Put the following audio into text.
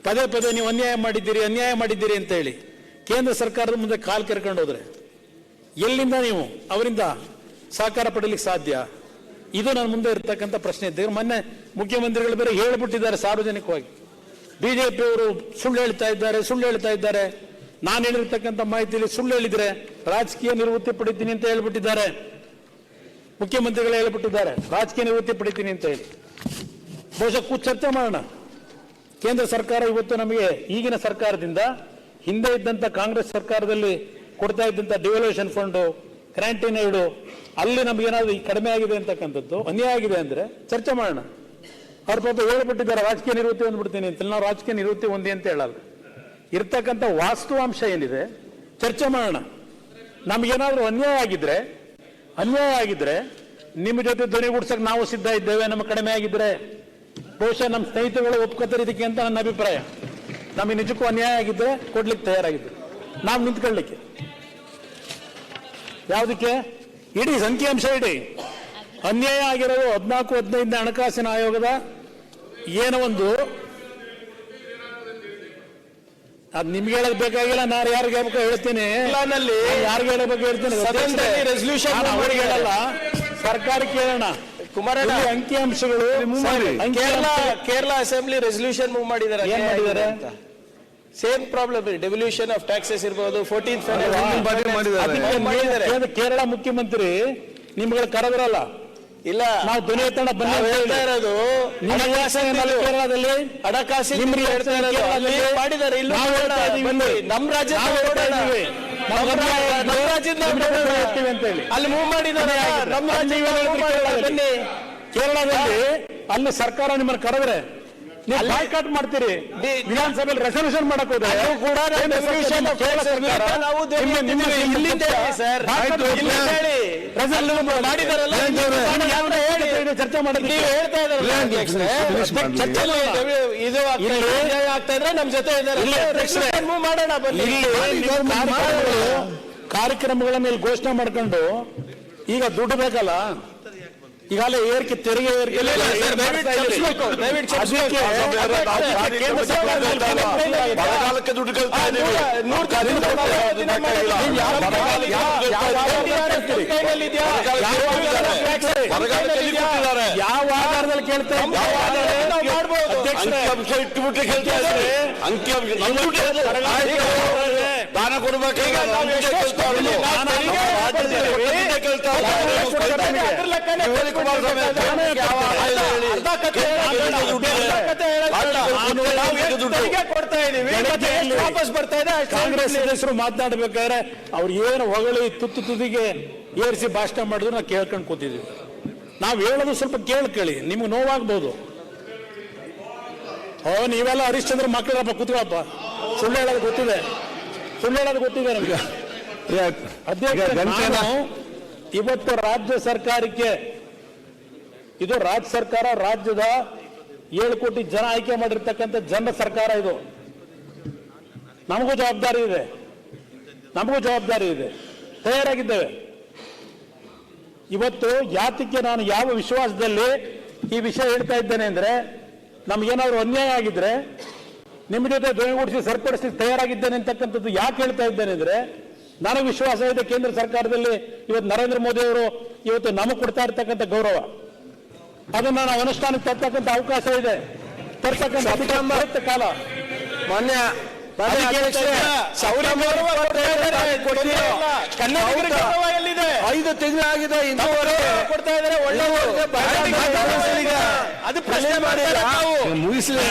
ಪದೇ ಪದೇ ನೀವು ಅನ್ಯಾಯ ಮಾಡಿದ್ದೀರಿ ಅಂತ ಹೇಳಿ ಕೇಂದ್ರ ಸರ್ಕಾರದ ಮುಂದೆ ಕಾಲು ಕೆರ್ಕೊಂಡು ಹೋದ್ರೆ ಎಲ್ಲಿಂದ ನೀವು ಅವರಿಂದ ಸಹಕಾರ ಪಡೀಲಿಕ್ಕೆ ಸಾಧ್ಯ? ಇದು ನನ್ನ ಮುಂದೆ ಇರ್ತಕ್ಕಂಥ ಪ್ರಶ್ನೆ ಇದ್ದೆ. ಮೊನ್ನೆ ಮುಖ್ಯಮಂತ್ರಿಗಳು ಬೇರೆ ಹೇಳಿಬಿಟ್ಟಿದ್ದಾರೆ ಸಾರ್ವಜನಿಕವಾಗಿ, ಬಿಜೆಪಿಯವರು ಸುಳ್ಳು ಹೇಳ್ತಾ ಇದ್ದಾರೆ, ನಾನು ಹೇಳಿರ್ತಕ್ಕಂಥ ಮಾಹಿತಿಯಲ್ಲಿ ಸುಳ್ಳು ಹೇಳಿದ್ರೆ ರಾಜಕೀಯ ನಿವೃತ್ತಿ ಪಡಿತೀನಿ ಅಂತ ಹೇಳ್ಬಿಟ್ಟಿದ್ದಾರೆ. ಮುಖ್ಯಮಂತ್ರಿಗಳು ಹೇಳ್ಬಿಟ್ಟಿದ್ದಾರೆ ರಾಜಕೀಯ ನಿವೃತ್ತಿ ಪಡಿತೀನಿ ಅಂತ ಹೇಳಿ. ಬಹುಶಃ ಚರ್ಚೆ ಮಾಡೋಣ. ಕೇಂದ್ರ ಸರ್ಕಾರ ಇವತ್ತು ನಮಗೆ ಈಗಿನ ಸರ್ಕಾರದಿಂದ ಹಿಂದೆ ಇದ್ದಂಥ ಕಾಂಗ್ರೆಸ್ ಸರ್ಕಾರದಲ್ಲಿ ಕೊಡ್ತಾ ಇದ್ದಂಥ ಡಿವಲ್ಯೂಷನ್ ಫಂಡು, ಕ್ಯಾಂಟೀನ್ ಏಡು, ಅಲ್ಲಿ ನಮಗೇನಾದ್ರು ಕಡಿಮೆ ಆಗಿದೆ ಅಂತಕ್ಕಂಥದ್ದು, ಅನ್ಯಾಯ ಆಗಿದೆ ಅಂದರೆ ಚರ್ಚೆ ಮಾಡೋಣ. ಅವ್ರ ಪಾಪ ಹೇಳ್ಬಿಟ್ಟಿದ್ದಾರೆ ರಾಜಕೀಯ ನಿವೃತ್ತಿ ಹೊಂದ್ಬಿಡ್ತೀನಿ ಅಂತ. ನಾವು ರಾಜಕೀಯ ನಿವೃತ್ತಿ ಹೊಂದಿ ಅಂತ ಹೇಳಲ್ಲ. ಇರ್ತಕ್ಕಂಥ ವಾಸ್ತವಾಂಶ ಏನಿದೆ ಚರ್ಚೆ ಮಾಡೋಣ. ನಮಗೇನಾದ್ರೂ ಅನ್ಯಾಯ ಆಗಿದ್ರೆ ನಿಮ್ಮ ಜೊತೆ ಧ್ವನಿಗೂಡ್ಸಕ್ಕೆ ನಾವು ಸಿದ್ಧ ಇದ್ದೇವೆ. ನಮಗೆ ಕಡಿಮೆ ಆಗಿದ್ರೆ ಬಹುಶಃ ನಮ್ಮ ಸ್ನೇಹಿತರುಗಳು ಒಪ್ಕೋತಾರೆ ಇದಕ್ಕೆ ಅಂತ ನನ್ನ ಅಭಿಪ್ರಾಯ. ನಮಗೆ ನಿಜಕ್ಕೂ ಅನ್ಯಾಯ ಆಗಿದ್ರೆ ಕೊಡ್ಲಿಕ್ಕೆ ತಯಾರಾಗಿದ್ದೆ ನಾವು ನಿಂತ್ಕೊಳ್ಳಿಕ್ಕೆ. ಯಾವುದಕ್ಕೆ? ಇಡೀ ಸಂಖ್ಯಾಂಶ ಇಡೀ ಅನ್ಯಾಯ ಆಗಿರೋದು 14-15 ಹಣಕಾಸಿನ ಆಯೋಗದ ಏನೋ ಒಂದು, ಅದು ನಿಮ್ಗೆ ಹೇಳಕ್ ಬೇಕಾಗಿಲ್ಲ, ನಾನು ಯಾರಿಗೆ ಹೇಳ್ಬೇಕು ಹೇಳ್ತೀನಿ, ಯಾರಿಗೆ ಹೇಳಬೇಕು ಹೇಳ್ತೀನಿ. ರೆಸಲ್ಯೂಷನ್ ಅವರಿಗೆ ಹೇಳಲ್ಲ, ಸರ್ಕಾರಕ್ಕೆ ಹೇಳೋಣ. ಕುಮಾರಣ್ಣ, ಅಂಕಿಅಂಶಗಳು ಕೇರಳ ಅಸೆಂಬ್ಲಿ ರೆಸಲ್ಯೂಷನ್ ಮೂವ್ ಮಾಡಿದ್ದಾರೆ. ಏನ್ ಮಾಡಿದ್ದಾರೆ? Same problem, devolution of taxes ಇರಬಹುದು. 14th ಕೇರಳ ಮುಖ್ಯಮಂತ್ರಿ ನಿಮ್ಗಳು ಕರೆದ್ರಲ್ಲ, ಇಲ್ಲ ನಾವು ಧ್ವನಿ ಎತ್ತಣ ಬನ್ನಿ ಹೇಳ್ತಾ ಇರೋದು. ಕೇರಳದಲ್ಲಿ ಹಣಕಾಸಿನ ಮಾಡಿದ್ದಾರೆ. ನಮ್ಮ ರಾಜ್ಯ ಅಲ್ಲಿ ಮೂವ್ ಮಾಡಿದ್ದಾರೆ. ನಮ್ಮ ರಾಜ್ಯ ಬನ್ನಿ. ಕೇರಳದಲ್ಲಿ ಅಲ್ಲಿ ಸರ್ಕಾರ ನಿಮ್ಮನ್ನು ಕರೆದ್ರೆ ನೀವು ಬಾಯ್ಕಾಟ್ ಮಾಡ್ತೀರಿ. ವಿಧಾನಸಭೆಯಲ್ಲಿ ರೆಸಲ್ಯೂಷನ್ ಮಾಡಕ್ ಹೋದ್ರೆ ಕೂಡ ಚರ್ಚೆ ಮಾಡಿದ್ರೆ ಆಗ್ತಾ ಇದ್ರೆ ನಮ್ ಜೊತೆ ಮಾಡೋಣ. ಕಾರ್ಯಕ್ರಮಗಳ ಮೇಲೆ ಘೋಷಣೆ ಮಾಡ್ಕೊಂಡು ಈಗ ದುಡ್ಡು ಬೇಕಲ್ಲ, ಈಗಾಗಲೇ ಏರಿಕೆ ತೆರಿಗೆ ಬರಗಾಲಕ್ಕೆ ದುಡ್ಡು ಯಾವ ಆಧಾರದಲ್ಲಿ ಕೇಳ್ತಾ ಅಂಕಿಅಂಶ ಇಟ್ಟುಬಿಟ್ಟು ಕೇಳ್ತಾ ಇದ್ದಾರೆ. ಅಂಕಿಅಂಶ ದಾನ ಕೊಡ್ಬೇಕು. ಕಾಂಗ್ರೆಸ್ ಸದಸ್ಯರು ಮಾತನಾಡಬೇಕಾದ್ರೆ ಅವ್ರು ಏನು ಹೊಗಳಿ ತುದಿಗೆ ಏರಿಸಿ ಭಾಷಣ ಮಾಡಿದ್ರು ನಾವು ಕೇಳ್ಕೊಂಡು ಕೂತಿದ್ವಿ. ನಾವು ಹೇಳೋದು ಸ್ವಲ್ಪ ಕೇಳಿ, ನಿಮ್ಗೆ ನೋವಾಗ್ಬೋದು. ನೀವೆಲ್ಲ ಹರಿಶ್ಚಂದ್ರ ಮಕ್ಕಳಪ್ಪ, ಕೂತ್ಕೊಳಪ್ಪ. ಸುಳ್ಳು ಹೇಳೋದು ಗೊತ್ತಿದೆ ನಮ್ಗೆ. ಅಧ್ಯಕ್ಷ, ಇವತ್ತು ರಾಜ್ಯ ಸರ್ಕಾರಕ್ಕೆ, ಇದು ರಾಜ್ಯ ಸರ್ಕಾರ, ರಾಜ್ಯದ 7 ಕೋಟಿ ಜನ ಆಯ್ಕೆ ಮಾಡಿರ್ತಕ್ಕಂಥ ಜನ ಸರ್ಕಾರ. ಇದು ನಮಗೂ ಜವಾಬ್ದಾರಿ ಇದೆ, ತಯಾರಾಗಿದ್ದೇವೆ. ಇವತ್ತು ಯಾತಕ್ಕೆ ನಾನು ಯಾವ ವಿಶ್ವಾಸದಲ್ಲಿ ಈ ವಿಷಯ ಹೇಳ್ತಾ ಇದ್ದೇನೆ ಅಂದ್ರೆ, ನಮ್ಗೇನಾದ್ರು ಅನ್ಯಾಯ ಆಗಿದ್ರೆ ನಿಮ್ಮ ಜೊತೆ ಧ್ವನಿಗೂಡಿಸಿ ಸರಿಪಡಿಸಲಿಕ್ಕೆ ತಯಾರಾಗಿದ್ದೇನೆ ಅಂತಕ್ಕಂಥದ್ದು ಯಾಕೆ ಹೇಳ್ತಾ ಇದ್ದೇನೆ ಅಂದ್ರೆ, ನನಗೆ ವಿಶ್ವಾಸ ಇದೆ ಕೇಂದ್ರ ಸರ್ಕಾರದಲ್ಲಿ ಇವತ್ತು ನರೇಂದ್ರ ಮೋದಿ ಅವರು ಇವತ್ತು ನಮಗೆ ಕೊಡ್ತಾ ಇರ್ತಕ್ಕಂಥ ಗೌರವ, ಅದನ್ನ ನಾವು ಅನುಷ್ಠಾನಕ್ಕೆ ತರ್ತಕ್ಕಂಥ ಅವಕಾಶ ಇದೆ, ತರ್ತಕ್ಕಂಥ ಅಧಿಕಾರ ಕಾಲ. ಮಾನ್ಯ 5 ತಿಂಗಳಾಗಿದೆ, ಇನ್ನೂವರೆಗೆ ಕೊಡ್ತಾ ಇದ್ದಾರೆ. ಒಳ್ಳೆ ಅದು ಪ್ರಶ್ನೆ ಮಾಡಿಲ್ಲ, ಮುಗಿಸಲಿ.